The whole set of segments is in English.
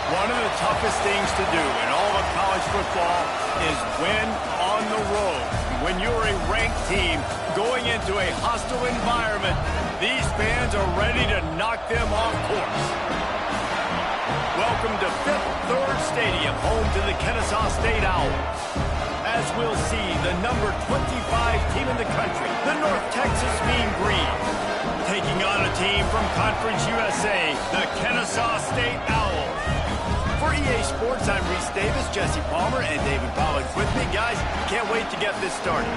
One of the toughest things to do in all of college football is win on the road. When you're a ranked team going into a hostile environment, these fans are ready to knock them off course. Welcome to Fifth Third Stadium, home to the Kennesaw State Owls. As we'll see, the number 25 team in the country, the North Texas Mean Green, taking on a team from Conference USA, the Kennesaw State Owls. For EA Sports, I'm Reese Davis, Jesse Palmer, and David Pollack with me. Guys, can't wait to get this started.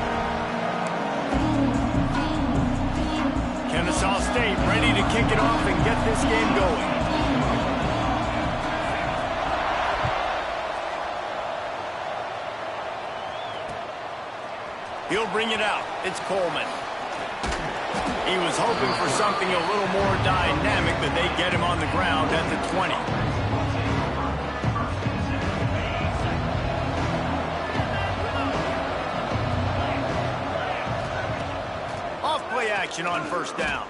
Kennesaw State ready to kick it off and get this game going. He'll bring it out. It's Coleman. He was hoping for something a little more dynamic, but they get him on the ground at the 20. Off-play action on first down.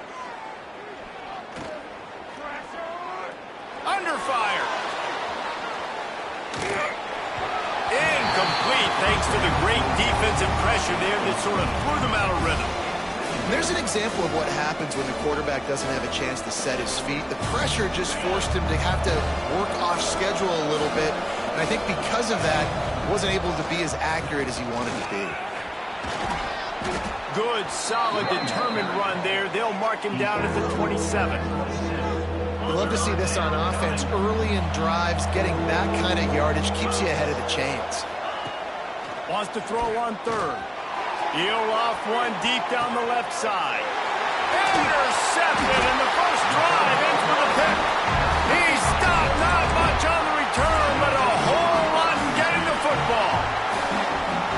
Under fire. Incomplete thanks to the great defensive pressure there that sort of threw them out of rhythm. There's an example of what happens when the quarterback doesn't have a chance to set his feet. The pressure just forced him to have to work off schedule a little bit. And I think because of that, he wasn't able to be as accurate as he wanted to be. Good, solid, determined run there. They'll mark him down at the 27. We love to see this on offense. Early in drives, getting that kind of yardage keeps you ahead of the chains. Wants to throw on third. He'll off one deep down the left side. Intercepted, and the first drive ends with a pick. He stopped, not much on the return, but a whole lot in getting the football.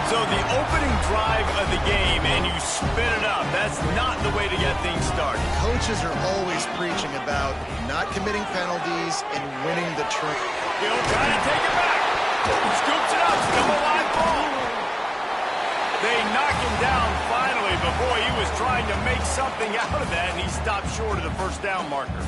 So the opening drive of the game, and you spin it up. That's not the way to get things started. Coaches are always preaching about not committing penalties and winning the turn. He'll try to take it back. Scoops it up, still a live ball. They knock him down finally, but boy, he was trying to make something out of that, and he stopped short of the first down marker.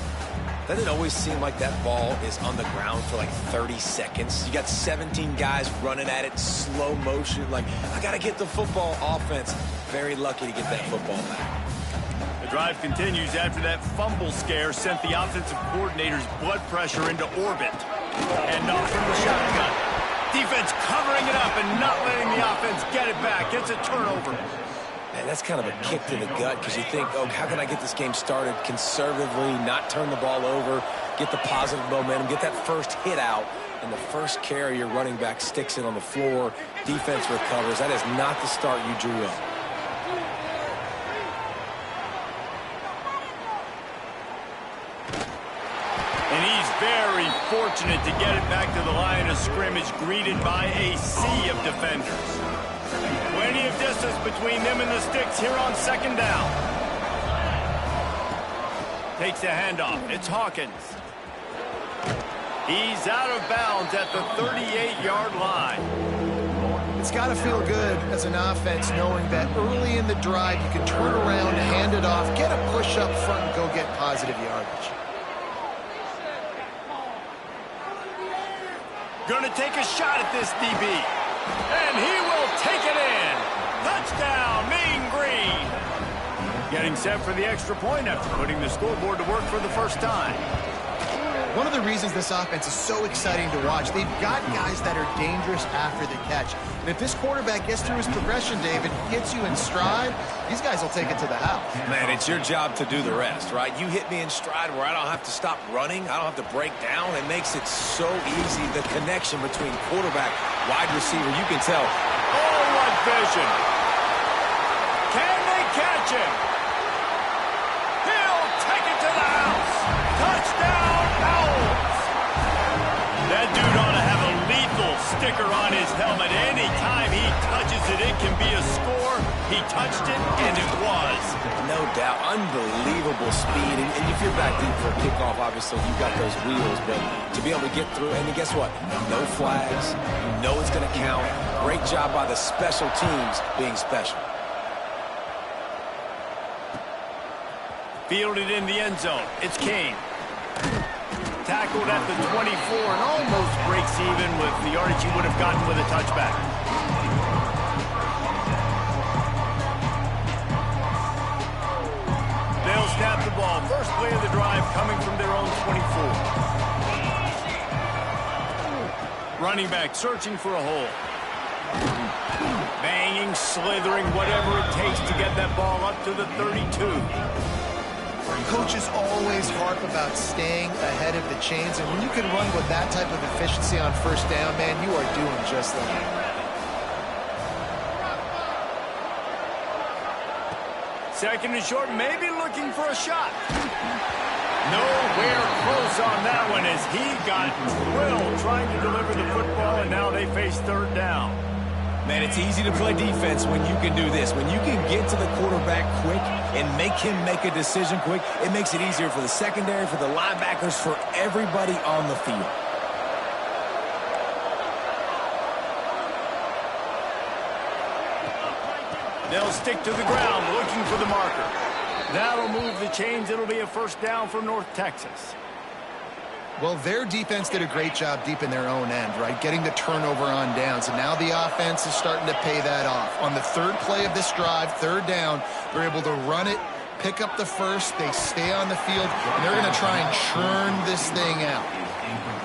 Doesn't it always seem like that ball is on the ground for like 30 seconds? You got 17 guys running at it, slow motion, like, I got to get the football. Offense, very lucky to get that football back. The drive continues after that fumble scare sent the offensive coordinator's blood pressure into orbit. And off from the shotgun. Defense covering it up and not letting the offense get it back. Gets a turnover. Man, that's kind of a kick to the gut because you think, oh, how can I get this game started conservatively, not turn the ball over, get the positive momentum, get that first hit out, and the first carry your running back sticks it on the floor, defense recovers. That is not the start you drew up. And he's very fortunate to get it back to the line of scrimmage, greeted by a sea of defenders. Plenty of distance between them and the sticks here on second down. Takes the handoff. It's Hawkins. He's out of bounds at the 38-yard line. It's got to feel good as an offense knowing that early in the drive you can turn around, hand it off, get a push up front, and go get positive yardage. Going to take a shot at this DB. And he will take it in. Touchdown, Mean Green. Getting set for the extra point after putting the scoreboard to work for the first time. One of the reasons this offense is so exciting to watch, they've got guys that are dangerous after the catch. And if this quarterback gets through his progression, David, gets you in stride, these guys will take it to the house. Man, it's your job to do the rest, right? You hit me in stride where I don't have to stop running. I don't have to break down. It makes it so easy. The connection between quarterback, wide receiver, you can tell. Oh, what vision. Can they catch him? He'll take it to the house. Touchdown, Owls. sticker on his helmet. Anytime he touches it, it can be a score. He touched it, and it was. No doubt. Unbelievable speed. And if you're back deep for a kickoff, obviously you've got those wheels. But to be able to get through, and guess what? No flags. You know it's going to count. Great job by the special teams being special. Fielded in the end zone. It's Kane. Tackled at the 24 and almost breaks even with the yardage he would have gotten with a touchback. They'll snap the ball. First play of the drive coming from their own 24. Running back searching for a hole. Banging, slithering, whatever it takes to get that ball up to the 32. Coaches always harp about staying ahead of the chains, and when you can run with that type of efficiency on first down, man, you are doing just that. Second and short, maybe looking for a shot. Nowhere close on that one as he got drilled trying to deliver the football, and now they face third down. Man, it's easy to play defense when you can do this. When you can get to the quarterback quick and make him make a decision quick, it makes it easier for the secondary, for the linebackers, for everybody on the field. They'll stick to the ground looking for the marker. That'll move the chains. It'll be a first down for North Texas. Well, their defense did a great job deep in their own end, right? Getting the turnover on downs. And now the offense is starting to pay that off. On the third play of this drive, third down, they're able to run it, pick up the first, they stay on the field, and they're going to try and churn this thing out.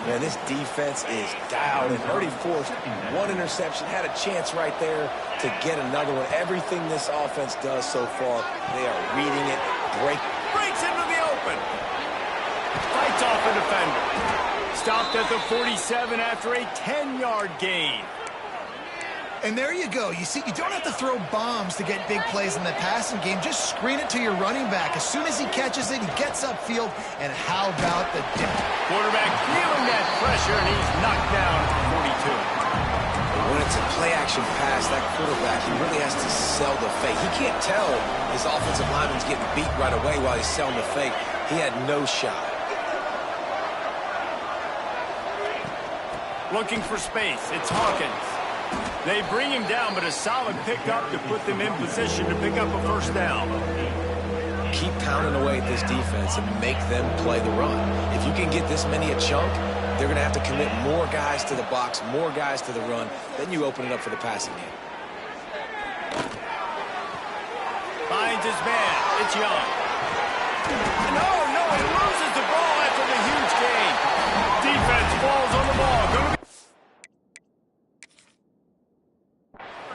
Man, this defense is dialed and already forced one interception, had a chance right there to get another one. Everything this offense does so far, they are reading it, breaks into the open. Fights off a defender. Stopped at the 47 after a 10-yard gain. And there you go. You see, you don't have to throw bombs to get big plays in the passing game. Just screen it to your running back. As soon as he catches it, he gets upfield. And how about the dip? Quarterback feeling that pressure, and he's knocked down at the 42. When it's a play-action pass, that quarterback, he really has to sell the fake. He can't tell his offensive lineman's getting beat right away while he's selling the fake. He had no shot. Looking for space. It's Hawkins. They bring him down, but a solid pickup to put them in position to pick up a first down. Keep pounding away at this defense and make them play the run. If you can get this many a chunk, they're going to have to commit more guys to the box, more guys to the run. Then you open it up for the passing game. Finds his man. It's Young. No, he loses the ball after the huge gain. Defense falls on the ball. Going to be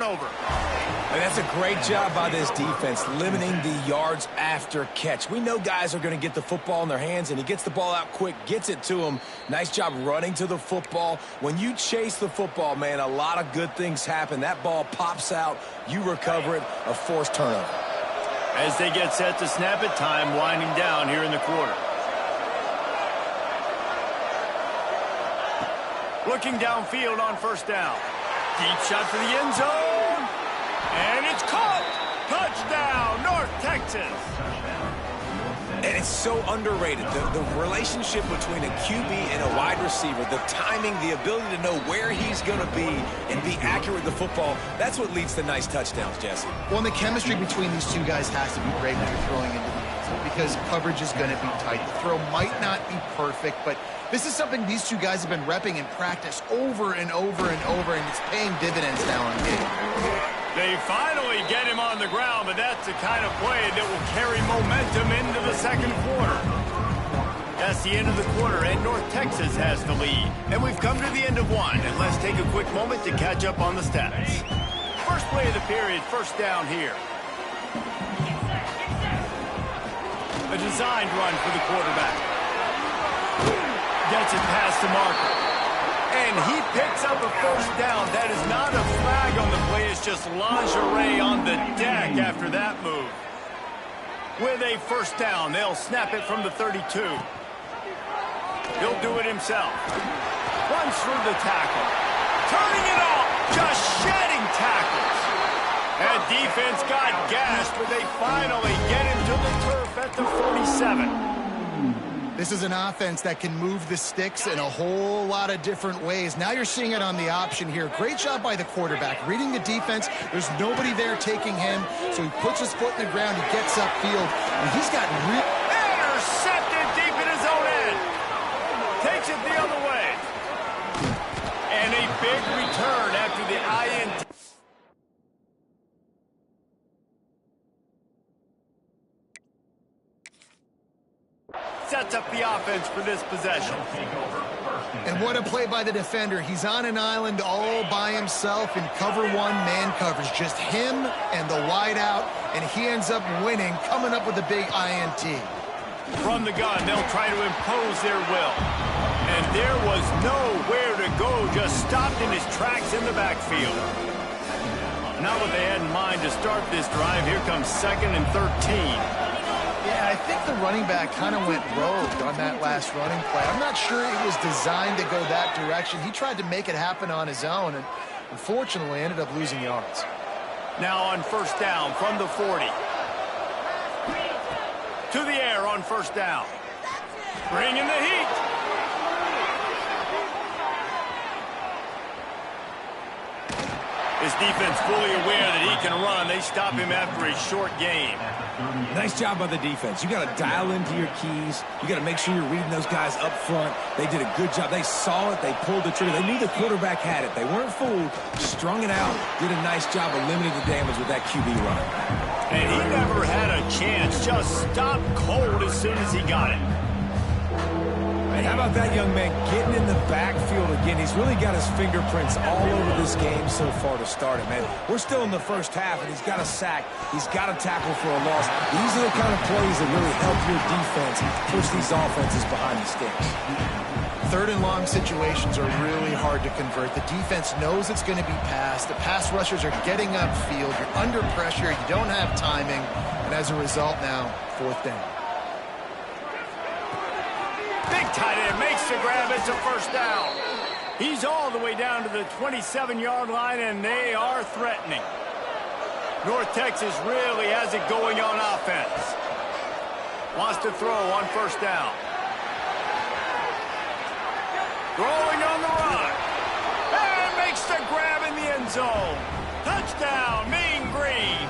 over. And that's a great job by this defense, limiting the yards after catch. We know guys are going to get the football in their hands, and he gets the ball out quick, gets it to him. Nice job running to the football. When you chase the football, man, a lot of good things happen. That ball pops out, you recover it, a forced turnover. As they get set to snap it, time winding down here in the quarter. Looking downfield on first down. Deep shot to the end zone. And it's caught. Touchdown, North Texas. And it's so underrated. The relationship between a QB and a wide receiver, the timing, the ability to know where he's going to be and be accurate with the football, that's what leads to nice touchdowns, Jesse. Well, and the chemistry between these two guys has to be great when you're throwing into the end zone because coverage is going to be tight. The throw might not be perfect, but this is something these two guys have been repping in practice over and over and over, and it's paying dividends now in game. They finally get him on the ground, but that's the kind of play that will carry momentum into the second quarter. That's the end of the quarter, and North Texas has the lead. And we've come to the end of one, and let's take a quick moment to catch up on the stats. First play of the period, first down here. A designed run for the quarterback. Gets it past the marker. And he picks up a first down. That is not a flag on the play. It's just lingerie on the deck after that move. With a first down, they'll snap it from the 32. He'll do it himself. Runs through the tackle. turning it off, just shedding tackles. That defense got gashed, but they finally get him to the turf at the 47. This is an offense that can move the sticks in a whole lot of different ways. Now you're seeing it on the option here. Great job by the quarterback. Reading the defense, there's nobody there taking him, so he puts his foot in the ground, he gets upfield, and he's got real... Intercepted deep in his own end. Takes it the other way. And a big return after the INT. Sets up the offense for this possession. And what a play by the defender. He's on an island all by himself in cover one man coverage. Just him and the wideout, and he ends up winning, coming up with a big INT. From the gun, they'll try to impose their will. And there was nowhere to go, just stopped in his tracks in the backfield. Not what they had in mind to start this drive. Here comes 2nd and 13. Yeah, I think the running back kind of went rogue on that last running play. I'm not sure it was designed to go that direction. He tried to make it happen on his own, and unfortunately ended up losing yards. Now on first down from the 40. To the air on first down. Bringing the heat. This defense fully aware that he can run. They stop him after a short game. Nice job by the defense. You got to dial into your keys. You got to make sure you're reading those guys up front. They did a good job. They saw it. They pulled the trigger. They knew the quarterback had it. They weren't fooled. Strung it out. Did a nice job of limiting the damage with that QB run. And he never had a chance. Just stopped cold as soon as he got it. And how about that young man getting in the backfield again? He's really got his fingerprints all over this game so far to start it, man. We're still in the first half, and he's got a sack. He's got a tackle for a loss. These are the kind of plays that really help your defense push these offenses behind the sticks. 3rd and long situations are really hard to convert. The defense knows it's going to be passed. The pass rushers are getting upfield. You're under pressure. You don't have timing. And as a result now, 4th down. Big tight end makes the grab. It's a first down. He's all the way down to the 27-yard line, and they are threatening. North Texas really has it going on offense. Wants to throw on first down. Throwing on the run. And makes the grab in the end zone. Touchdown, Mean Green.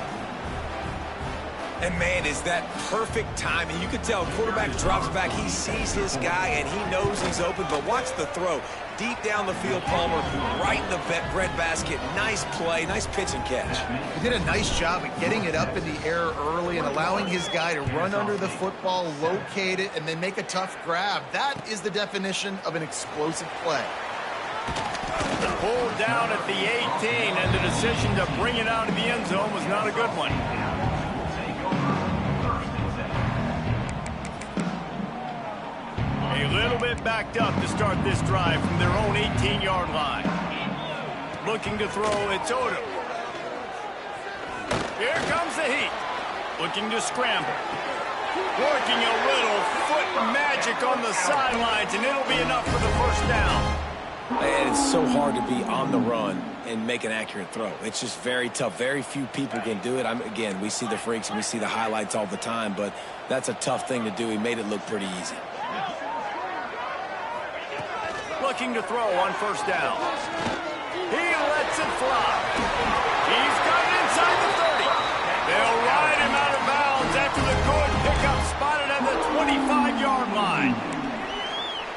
And, man, is that perfect timing. You can tell quarterback drops back. He sees his guy, and he knows he's open. But watch the throw. Deep down the field, Palmer, right in the breadbasket. Nice play, nice pitch and catch. He did a nice job of getting it up in the air early and allowing his guy to run under the football, locate it, and then make a tough grab. That is the definition of an explosive play. Pulled down at the 18, and the decision to bring it out of the end zone was not a good one. A little bit backed up to start this drive from their own 18-yard line. Looking to throw, it's Odom. Here comes the heat. Looking to scramble. Working a little foot magic on the sidelines, and it'll be enough for the first down. And it's so hard to be on the run and make an accurate throw. It's just very tough. Very few people can do it. Again, we see the freaks and we see the highlights all the time, but that's a tough thing to do. He made it look pretty easy. Looking to throw on first down. He lets it fly. He's got it inside the 30. They'll ride him out of bounds after the good pickup spotted at the 25-yard line.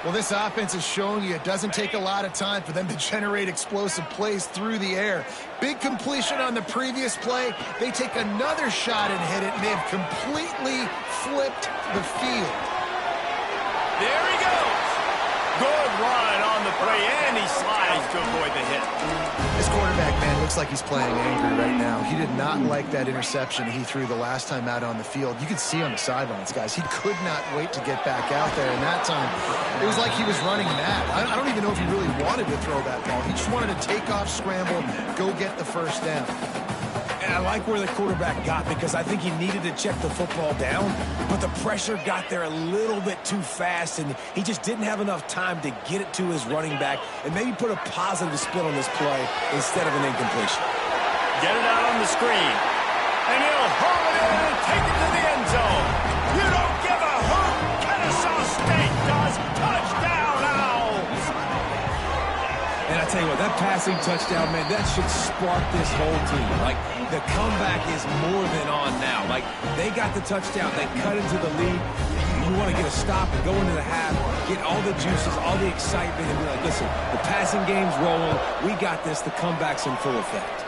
Well, this offense is showing you it doesn't take a lot of time for them to generate explosive plays through the air. Big completion on the previous play. They take another shot and hit it, and they have completely flipped the field. There he goes. Good run on the play, and he slides to avoid the hit. This quarterback, man, looks like he's playing angry right now. He did not like that interception he threw the last time out on the field. You could see on the sidelines, guys. He could not wait to get back out there, and that time it was like he was running mad. I don't even know if he really wanted to throw that ball. He just wanted to take off, scramble, go get the first down. And I like where the quarterback got because I think he needed to check the football down, but the pressure got there a little bit too fast, and he just didn't have enough time to get it to his running back and maybe put a positive spin on this play instead of an incompletion. Get it out on the screen, and he'll haul it in and take it to the end zone. You don't give a hoot. Kennesaw State does. Touchdown, Owls! And I tell you what, that passing touchdown, man, that should spark this whole team. Like, the comeback is more than on now. Like, they got the touchdown. They cut into the lead. You want to get a stop and go into the half, get all the juices, all the excitement, and be like, listen, the passing game's rolling. We got this. The comeback's in full effect.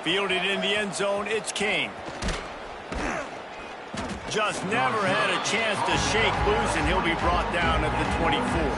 Fielded in the end zone, it's King. Just never had a chance to shake loose, and he'll be brought down at the 24.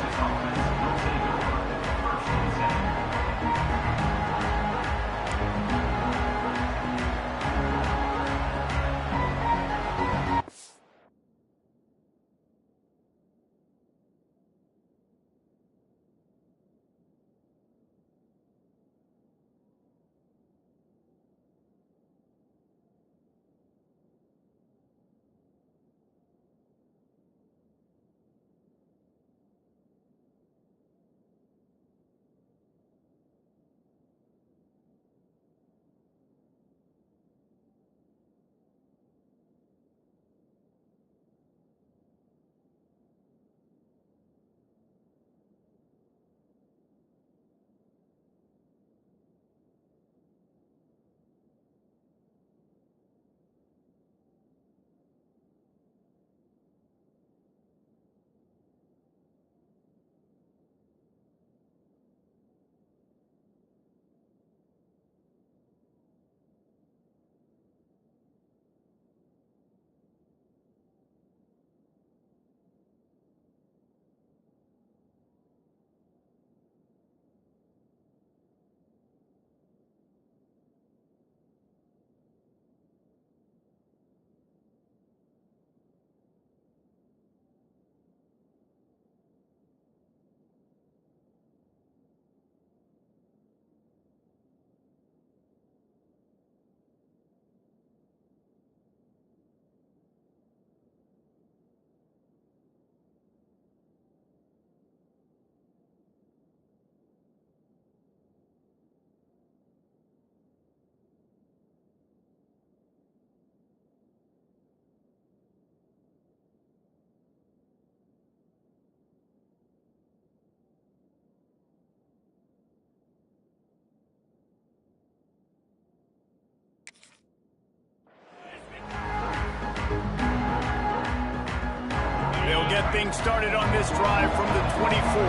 They'll get things started on this drive from the 24.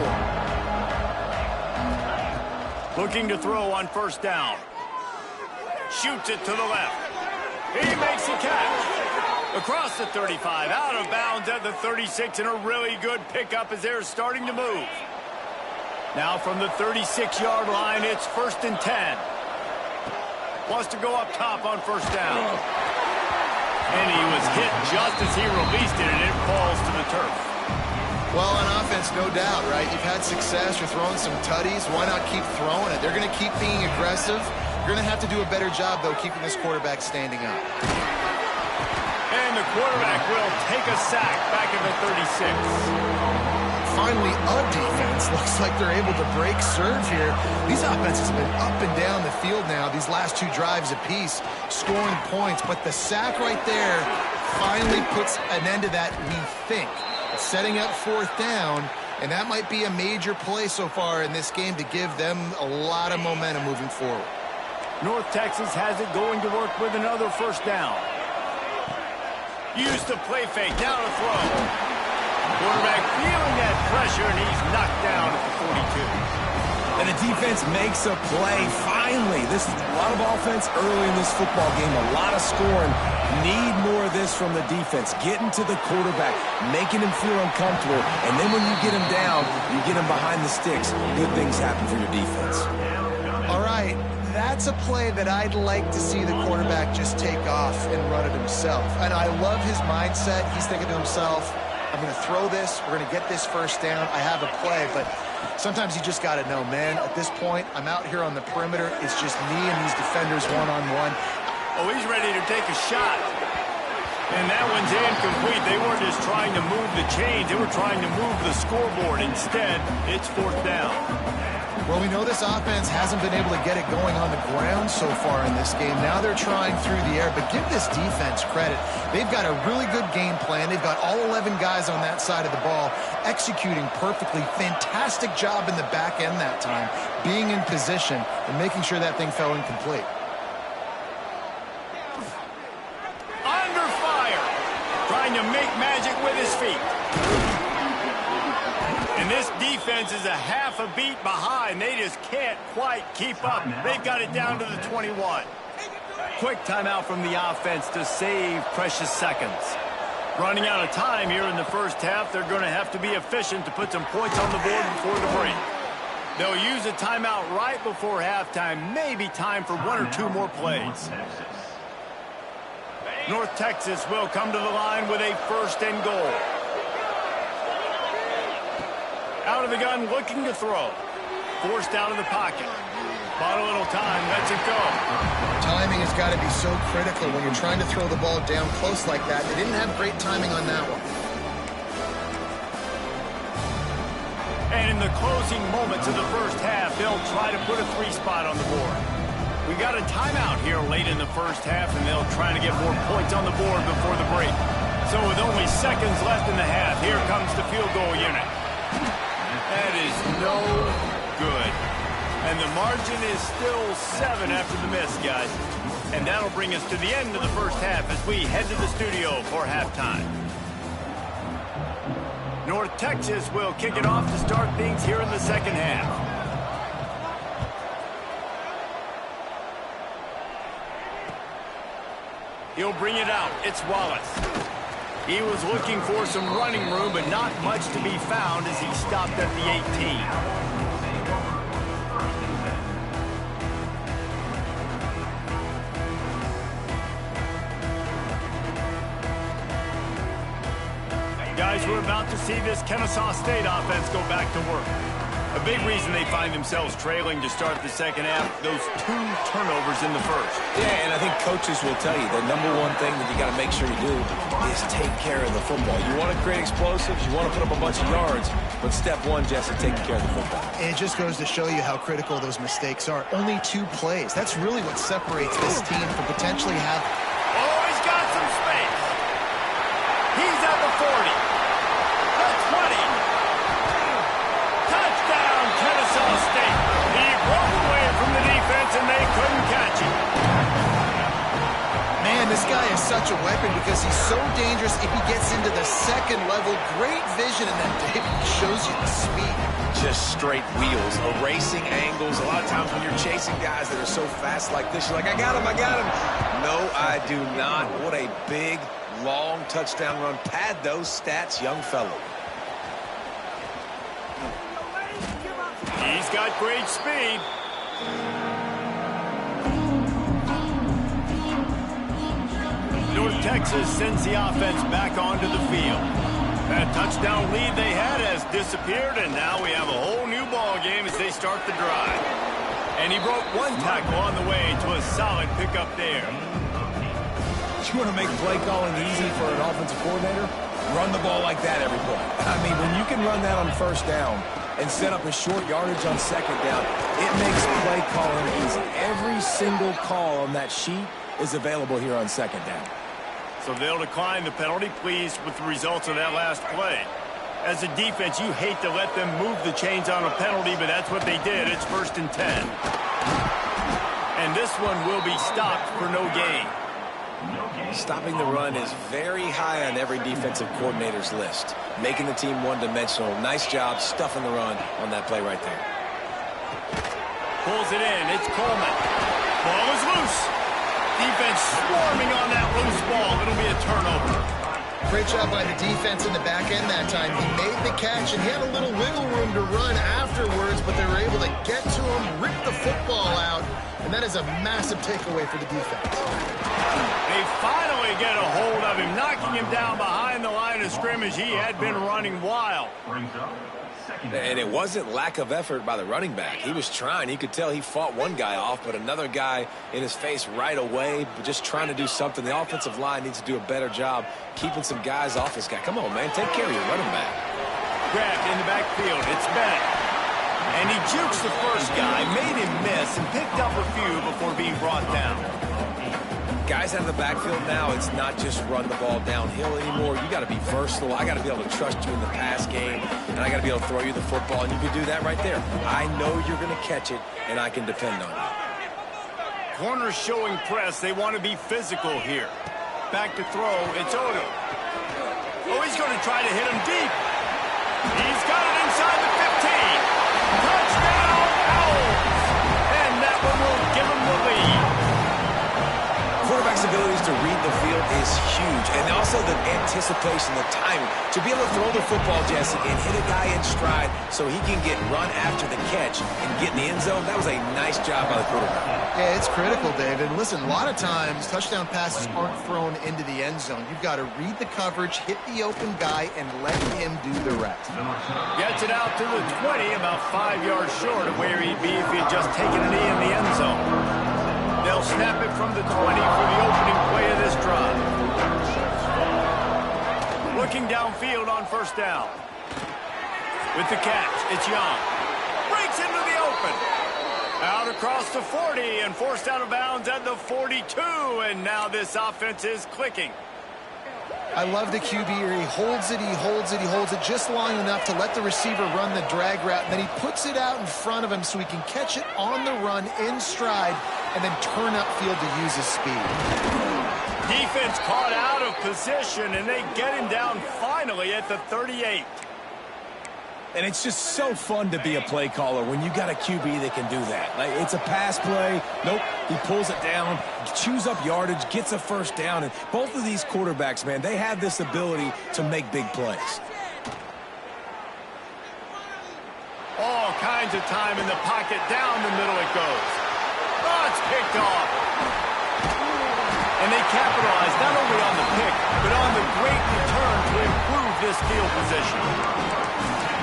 Looking to throw on first down. Shoots it to the left. He makes a catch. Across the 35, out of bounds at the 36, and a really good pickup as they're starting to move. Now from the 36-yard line, it's 1st and 10. Wants to go up top on first down. And he was hit just as he released it, and it falls to the turf. Well, on offense, no doubt, right? You've had success. You're throwing some tutties. Why not keep throwing it? They're going to keep being aggressive. You're going to have to do a better job, though, keeping this quarterback standing up. And the quarterback will take a sack back at the 36. Finally, a defense. Looks like they're able to break serve here. These offenses have been up and down the field now, these last two drives apiece, scoring points. But the sack right there finally puts an end to that, we think. Setting up fourth down, and that might be a major play so far in this game to give them a lot of momentum moving forward. North Texas has it going to work with another first down. Use the play fake, now to throw. Quarterback feeling that pressure, and he's knocked down at the 42. And the defense makes a play. Finally, this is a lot of offense early in this football game, a lot of scoring. Need more of this from the defense. Getting to the quarterback, making him feel uncomfortable, and then when you get him down, you get him behind the sticks. Good things happen for your defense. All right, that's a play that I'd like to see the quarterback just take off and run it himself. And I love his mindset. He's thinking to himself, I'm I'm going to throw this. We're going to get this first down. I have a play, but sometimes you just got to know, man, at this point, I'm out here on the perimeter. It's just me and these defenders one-on-one. Oh, he's ready to take a shot. And that one's incomplete. They weren't just trying to move the chains. They were trying to move the scoreboard. Instead, it's fourth down. Well, we know this offense hasn't been able to get it going on the ground so far in this game. Now they're trying through the air, but give this defense credit. They've got a really good game plan. They've got all 11 guys on that side of the ball executing perfectly. Fantastic job in the back end that time, being in position and making sure that thing fell incomplete. Under fire, trying to make magic with his feet. And this defense is a half a beat behind. They just can't quite keep up. They've got it down to the 21. Quick timeout from the offense to save precious seconds. Running out of time here in the first half. They're going to have to be efficient to put some points on the board before the break. They'll use a timeout right before halftime. Maybe time for one or two more plays. North Texas will come to the line with a first and goal. Out of the gun, looking to throw. Forced out of the pocket. Bought a little time, lets it go. Timing has got to be so critical when you're trying to throw the ball down close like that. They didn't have great timing on that one. And in the closing moments of the first half, they'll try to put a 3-spot on the board. We got a timeout here late in the first half, and they'll try to get more points on the board before the break. So with only seconds left in the half, here comes the field goal unit. That is no good. And the margin is still 7 after the miss, guys. And that'll bring us to the end of the first half as we head to the studio for halftime. North Texas will kick it off to start things here in the second half. He'll bring it out. It's Wallace. He was looking for some running room, but not much to be found as he stopped at the 18. Guys, we're about to see this Kennesaw State offense go back to work. A big reason they find themselves trailing to start the second half, those 2 turnovers in the first. Yeah, and I think coaches will tell you the number one thing that you got to make sure you do is take care of the football. You want to create explosives, you want to put up a bunch of yards, but step one, Jesse, taking care of the football. And it just goes to show you how critical those mistakes are. Only 2 plays. That's really what separates this team from potentially have... Oh, he's got some space. He's at the 40. The 20. Touchdown, Kennesaw State. He broke away from the defense, and they couldn't catch him. Man, this guy is such a weapon because he's so dangerous if he gets into the second level. Great vision, and then David shows you the speed. Just straight wheels, erasing angles. A lot of times when you're chasing guys that are so fast like this, you're like, I got him, I got him. No, I do not. What a big, long touchdown run. Pad those stats, young fellow. He's got great speed. North Texas sends the offense back onto the field. That touchdown lead they had has disappeared, and now we have a whole new ball game as they start the drive. And he broke 1 tackle on the way to a solid pickup there. You want to make play calling easy for an offensive coordinator? Run the ball like that every play. I mean, when you can run that on first down and set up a short yardage on second down, it makes play calling easy. Every single call on that sheet is available here on second down. So they'll decline the penalty, pleased with the results of that last play. As a defense, you hate to let them move the chains on a penalty, but that's what they did. It's 1st and 10. And this one will be stopped for no gain. Stopping the run is very high on every defensive coordinator's list. Making the team one-dimensional. Nice job stuffing the run on that play right there. Pulls it in. It's Coleman. Ball is loose. Defense swarming on that loose ball. It'll be a turnover. Great job by the defense in the back end that time. He made the catch, and he had a little wiggle room to run afterwards, but they were able to get to him, rip the football out, and that is a massive takeaway for the defense. They finally get a hold of him, knocking him down behind the line of scrimmage. He had been running wild. And it wasn't lack of effort by the running back. He was trying. You could tell he fought one guy off, but another guy in his face right away, just trying to do something. The offensive line needs to do a better job keeping some guys off this guy. Come on, man. Take care of your running back. Grabbed in the backfield. It's Bennett. And he jukes the first guy, made him miss, and picked up a few before being brought down. Guys out of the backfield now, it's not just run the ball downhill anymore. You got to be versatile. I got to be able to trust you in the pass game, and I got to be able to throw you the football, and you can do that right there. I know you're going to catch it, and I can depend on you. Corners showing press. They want to be physical here. Back to throw. It's Odom. Oh, he's going to try to hit him deep. He's got it inside the 15. Touchdown, Owls. And that one will give him the lead. Quarterback's abilities to read the field is huge, and also the anticipation, the timing. To be able to throw the football, Jesse, and hit a guy in stride so he can get run after the catch and get in the end zone, that was a nice job by the quarterback. Yeah, it's critical, David. Listen, a lot of times touchdown passes aren't thrown into the end zone. You've got to read the coverage, hit the open guy, and let him do the rest. Gets it out to the 20, about 5 yards short of where he'd be if he had just taken a knee in the end zone. They'll snap it from the 20 for the opening play of this drive. Looking downfield on first down. With the catch, it's Young. Breaks into the open. Out across the 40 and forced out of bounds at the 42. And now this offense is clicking. I love the QB here. He holds it, he holds it, he holds it just long enough to let the receiver run the drag route. And then he puts it out in front of him so he can catch it on the run in stride and then turn upfield to use his speed. Defense caught out of position, and they get him down finally at the 38. And it's just so fun to be a play caller when you got a QB that can do that. Like, it's a pass play. Nope, he pulls it down, chews up yardage, gets a first down. And both of these quarterbacks, man, they have this ability to make big plays. All kinds of time in the pocket. Down the middle it goes. Oh, it's picked off. And they capitalize not only on the pick, but on the great return to improve this field position.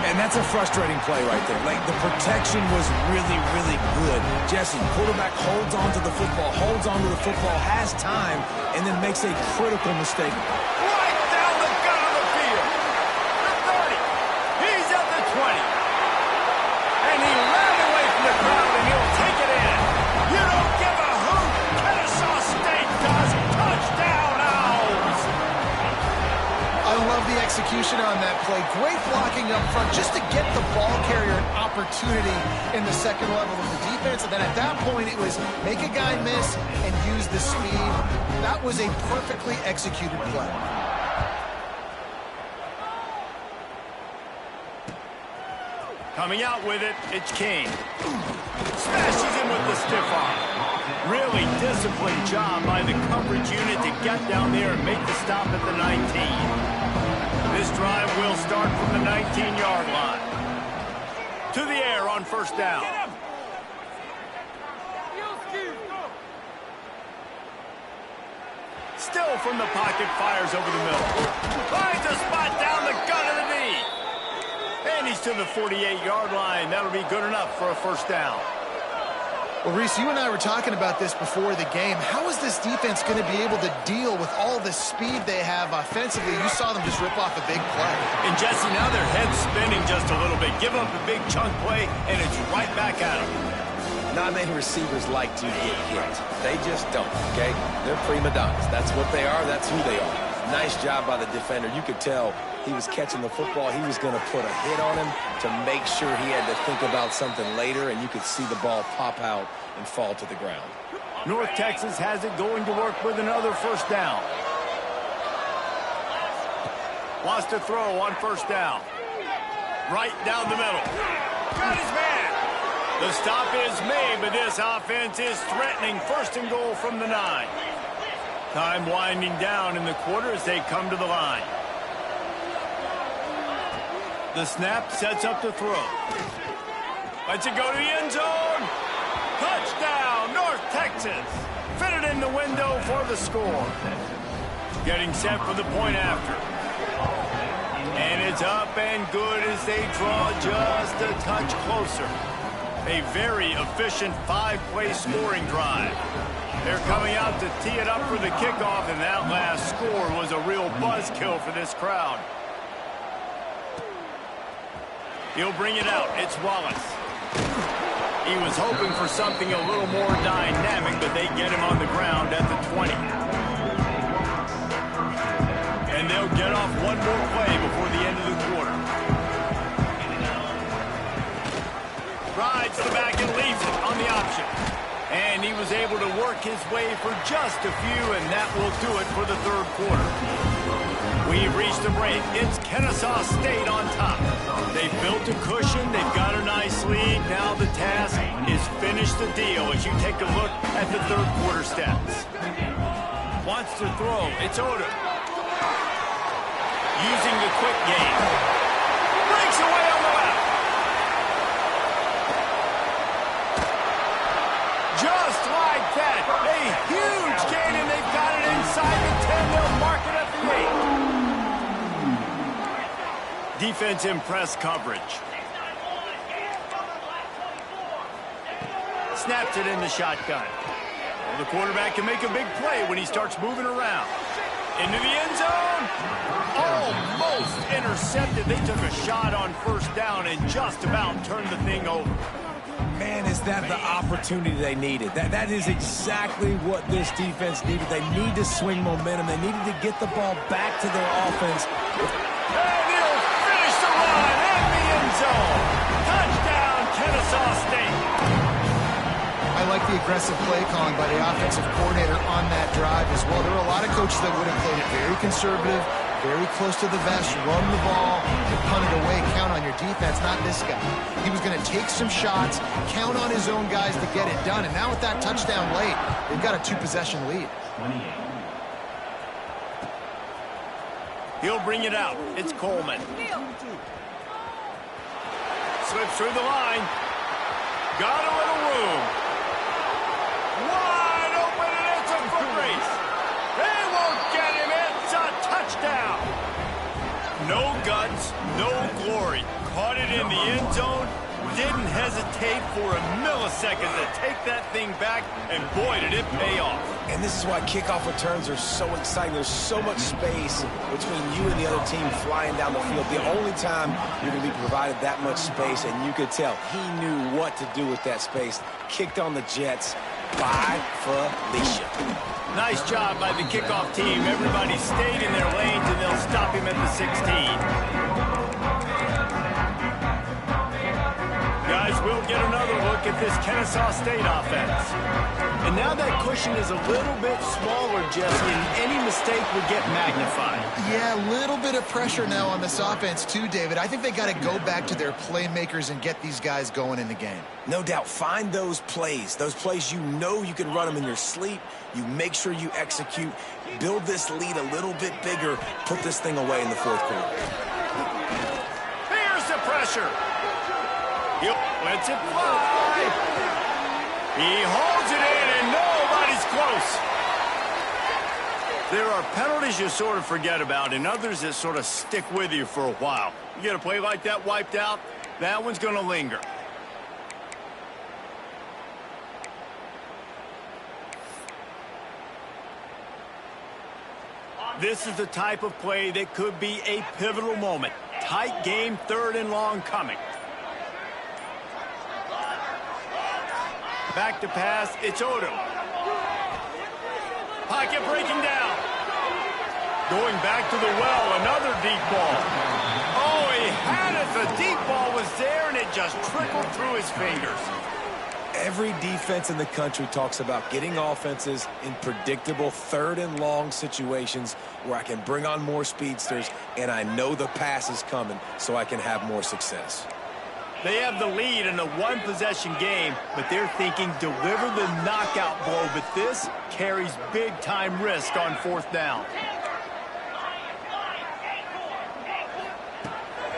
And that's a frustrating play right there. Like, the protection was really, really good. Jesse, quarterback holds on to the football, has time, and then makes a critical mistake. Right down the gut of the field. The 30. He's at the 20. And he ran away from the crowd, and he'll take it in. You don't give a hoot. Kennesaw State does. Touchdown, Owls. I love the execution on that play. Great blocking up front just to get the ball carrier an opportunity in the second level of the defense. And then at that point, it was make a guy miss and use the speed. That was a perfectly executed play. Coming out with it, it's King. Smashes him with the stiff arm. Really disciplined job by the coverage unit to get down there and make the stop at the 19. This drive will start from the 19-yard line. To the air on first down. Still from the pocket, fires over the middle. Finds a spot down the gut of the knee. And he's to the 48-yard line. That'll be good enough for a first down. Well, Reese, you and I were talking about this before the game. How is this defense going to be able to deal with all the speed they have offensively? You saw them just rip off a big play. And, Jesse, now their head's spinning just a little bit. Give up a big chunk play, and it's right back at them. Not many receivers like to get hit. They just don't, okay? They're prima donnas. That's what they are. That's who they are. Nice job by the defender. You could tell he was catching the football. He was going to put a hit on him to make sure he had to think about something later, and you could see the ball pop out and fall to the ground. North Texas has it going to work with another first down. Wants to throw on first down. Right down the middle. Got his man. The stop is made, but this offense is threatening. First and goal from the 9. Time winding down in the quarter as they come to the line. The snap sets up the throw. Lets it go to the end zone. Touchdown, North Texas. Fitted in the window for the score. Getting set for the point after. And it's up and good as they draw just a touch closer. A very efficient 5-play scoring drive. They're coming out to tee it up for the kickoff, and that last score was a real buzzkill for this crowd. He'll bring it out. It's Wallace. He was hoping for something a little more dynamic, but they get him on the ground at the 20. And they'll get off one more play before the end of the quarter. Rides to the back and leaves it on the option. And he was able to work his way for just a few, and that will do it for the third quarter. We've reached the break. It's Kennesaw State on top. They've built a cushion. They've got a nice lead. Now the task is finish the deal as you take a look at the third quarter stats. Wants to throw. It's Odom. Using the quick game. Breaks away on the left. Just like that. A huge gain, and they've got it inside the 10. They'll mark it at the 8. Defense in press coverage. Snaps it in the shotgun. Well, the quarterback can make a big play when he starts moving around. Into the end zone. Almost intercepted. They took a shot on first down and just about turned the thing over. Man, is that the opportunity they needed. That is exactly what this defense needed. They need to swing momentum. They needed to get the ball back to their offense. And he'll finish the run in the end zone. Touchdown, Kennesaw State. I like the aggressive play calling by the offensive coordinator on that drive as well. There are a lot of coaches that would have played it very conservative, very close to the vest, run the ball, and punt it away, count on your defense, not this guy. He was going to take some shots, count on his own guys to get it done, and now with that touchdown late, they've got a 2-possession lead. He'll bring it out. It's Coleman. Slips through the line. Got a little room. Wide open, and it's a foot race. They won't get him. It's a touchdown. No guts, no glory. Caught it in the end zone. Didn't hesitate for a millisecond to take that thing back, and boy, did it pay off. And this is why kickoff returns are so exciting. There's so much space between you and the other team flying down the field. The only time you're going to be provided that much space, and you could tell he knew what to do with that space. Kicked on the Jets by Felicia. Nice job by the kickoff team. Everybody stayed in their lanes, and they'll stop him at the 16. Guys, we'll get another look at this Kennesaw State offense. And now that cushion is a little bit smaller, Jesse, and any mistake would get magnified. Yeah, a little bit of pressure now on this offense too, David. I think they got to go back to their playmakers and get these guys going in the game. No doubt. Find those plays you know you can run them in your sleep. You make sure you execute. Build this lead a little bit bigger. Put this thing away in the fourth quarter. Here's the pressure. He lets it fly. He holds it in, and nobody's close. There are penalties you sort of forget about, and others that sort of stick with you for a while. You get a play like that wiped out, that one's going to linger. This is the type of play that could be a pivotal moment. Tight game, 3rd and long coming. Back to pass, it's Odom. Pocket breaking down. Going back to the well, another deep ball. Oh, he had it. The deep ball was there, and it just trickled through his fingers. Every defense in the country talks about getting offenses in predictable 3rd and long situations where I can bring on more speedsters, and I know the pass is coming so I can have more success. They have the lead in a one-possession game, but they're thinking deliver the knockout blow, but this carries big-time risk on fourth down.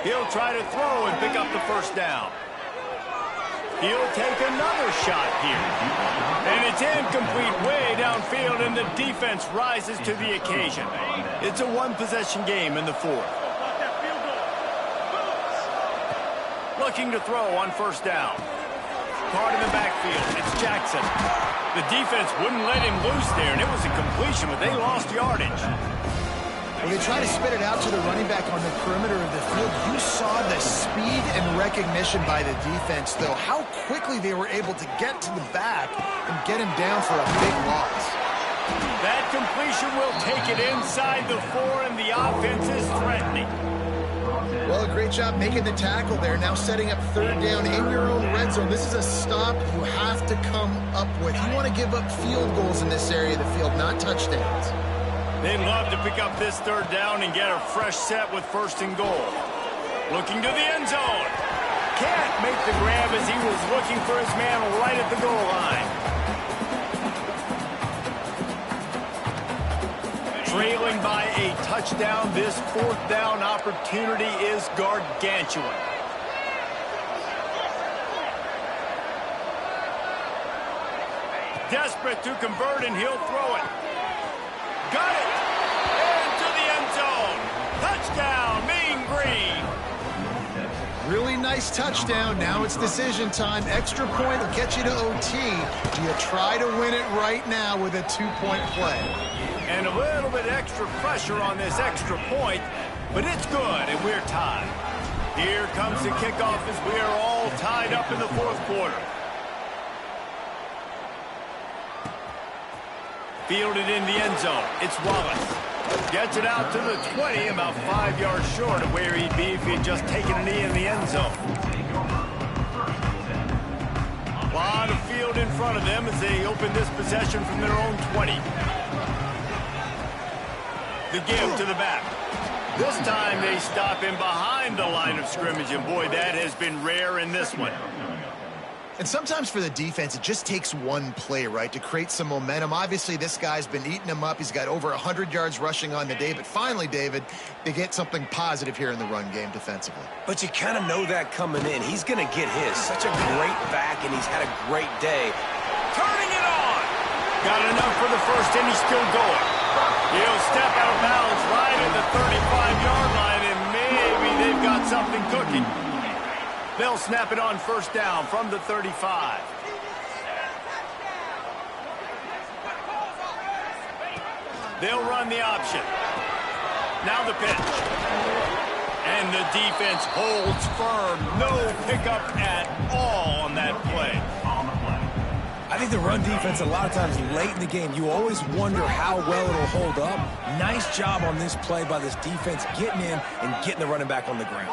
He'll try to throw and pick up the first down. He'll take another shot here. And it's incomplete way downfield, and the defense rises to the occasion. It's a one-possession game in the fourth. Looking to throw on first down. Caught in the backfield. It's Jackson. The defense wouldn't let him loose there, and it was a completion, but they lost yardage. When they try to spit it out to the running back on the perimeter of the field, you saw the speed and recognition by the defense, though, how quickly they were able to get to the back and get him down for a big loss. That completion will take it inside the 4, and the offense is threatening. Well, a great job making the tackle there. Now setting up third down in your own red zone. This is a stop you have to come up with. You want to give up field goals in this area of the field, not touchdowns. They'd love to pick up this third down and get a fresh set with first and goal. Looking to the end zone. Can't make the grab as he was looking for his man right at the goal line. Trailing by a touchdown, this fourth down opportunity is gargantuan. Desperate to convert, and he'll throw it. Got it! Into the end zone. Touchdown, Mean Green. Really nice touchdown. Now it's decision time. Extra point will get you to OT. Do you try to win it right now with a two-point play? And a little bit extra pressure on this extra point, but it's good, and we're tied. Here comes the kickoff as we are all tied up in the fourth quarter. Fielded in the end zone. It's Wallace. Gets it out to the 20, about 5 yards short of where he'd be if he had just taken a knee in the end zone. A lot of field in front of them as they open this possession from their own 20. The give to the back. This time they stop him behind the line of scrimmage, and boy, that has been rare in this one. And sometimes for the defense, it just takes one play, right, to create some momentum. Obviously, this guy's been eating him up. He's got over 100 yards rushing on the day. But finally, David, they get something positive here in the run game defensively. But you kind of know that coming in. He's going to get his. Such a great back, and he's had a great day. Turning it on. Got enough for the first, and he's still going. He'll step out of bounds right at the 35-yard line, and maybe they've got something cooking. They'll snap it on first down from the 35. They'll run the option. Now the pitch. And the defense holds firm. No pickup at all on that play. I think the run defense, a lot of times late in the game, you always wonder how well it'll hold up. Nice job on this play by this defense getting in and getting the running back on the ground.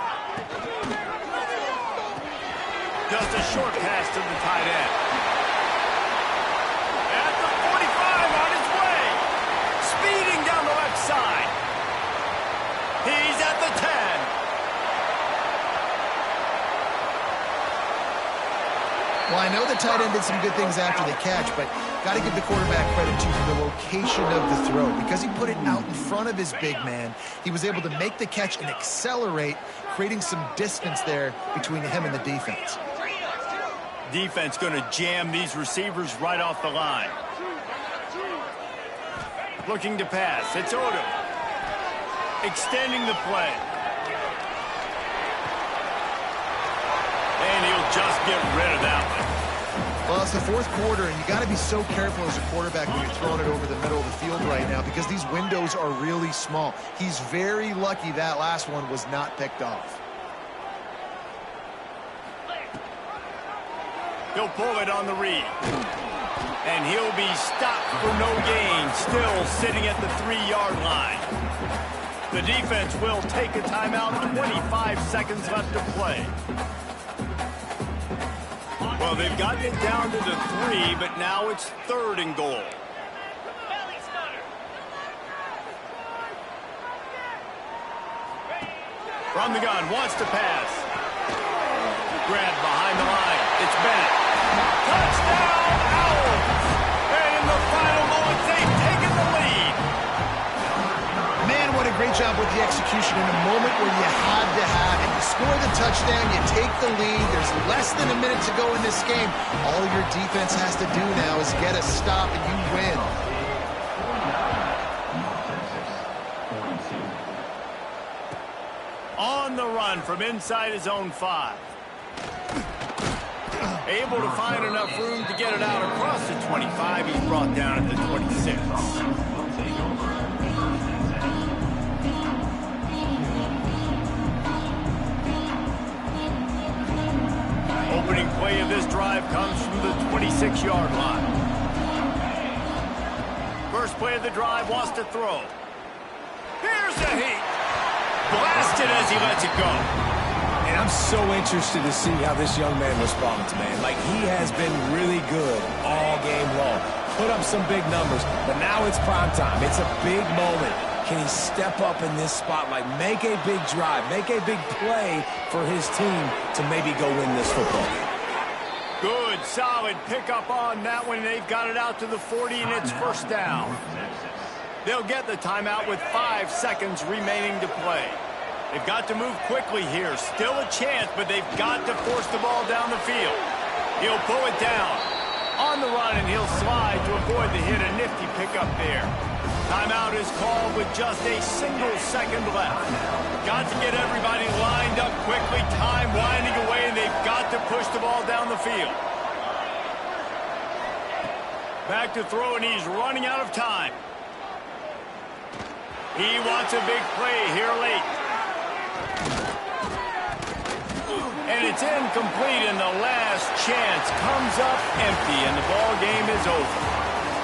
Just a short pass to the tight end. At the 45 on his way. Speeding down the left side. He's at the 10. Well, I know the tight end did some good things after the catch, but got to give the quarterback credit to the location of the throw. Because he put it out in front of his big man, he was able to make the catch and accelerate, creating some distance there between him and the defense. Defense going to jam these receivers right off the line. Looking to pass. It's Odom. Extending the play. And he'll just get rid of that one. Well, it's the fourth quarter, and you got to be so careful as a quarterback when you're throwing it over the middle of the field right now because these windows are really small. He's very lucky that last one was not picked off. He'll pull it on the read. And he'll be stopped for no gain, still sitting at the 3-yard line. The defense will take a timeout, 25 seconds left to play. Well, they've gotten it down to the 3, but now it's 3rd and goal. From the gun, wants to pass. grab behind the line. It's Bennett. Touchdown, Owls! And in the final moments, they've taken the lead. Man, what a great job with the execution in a moment where you had to have it. You score the touchdown, you take the lead. There's less than a minute to go in this game. All your defense has to do now is get a stop and you win. On the run from inside his own 5. Able to find enough room to get it out across the 25. He's brought down at the 26. Opening play of this drive comes from the 26-yard line. First play of the drive wants to throw. Here's a heat. Blasted as he lets it go. And I'm so interested to see how this young man responds, man. Like, he has been really good all game long. Put up some big numbers, but now it's prime time. It's a big moment. Can he step up in this spotlight, make a big drive, make a big play for his team to maybe go win this football game? Good, solid pickup on that one. They've got it out to the 40, and it's first down. They'll get the timeout with 5 seconds remaining to play. They've got to move quickly here. Still a chance, but they've got to force the ball down the field. He'll pull it down. On the run, and he'll slide to avoid the hit. A nifty pickup there. Timeout is called with just a single second left. Got to get everybody lined up quickly. Time winding away, and they've got to push the ball down the field. Back to throw, and he's running out of time. He wants a big play here late. And it's incomplete, and the last chance comes up empty, and the ball game is over.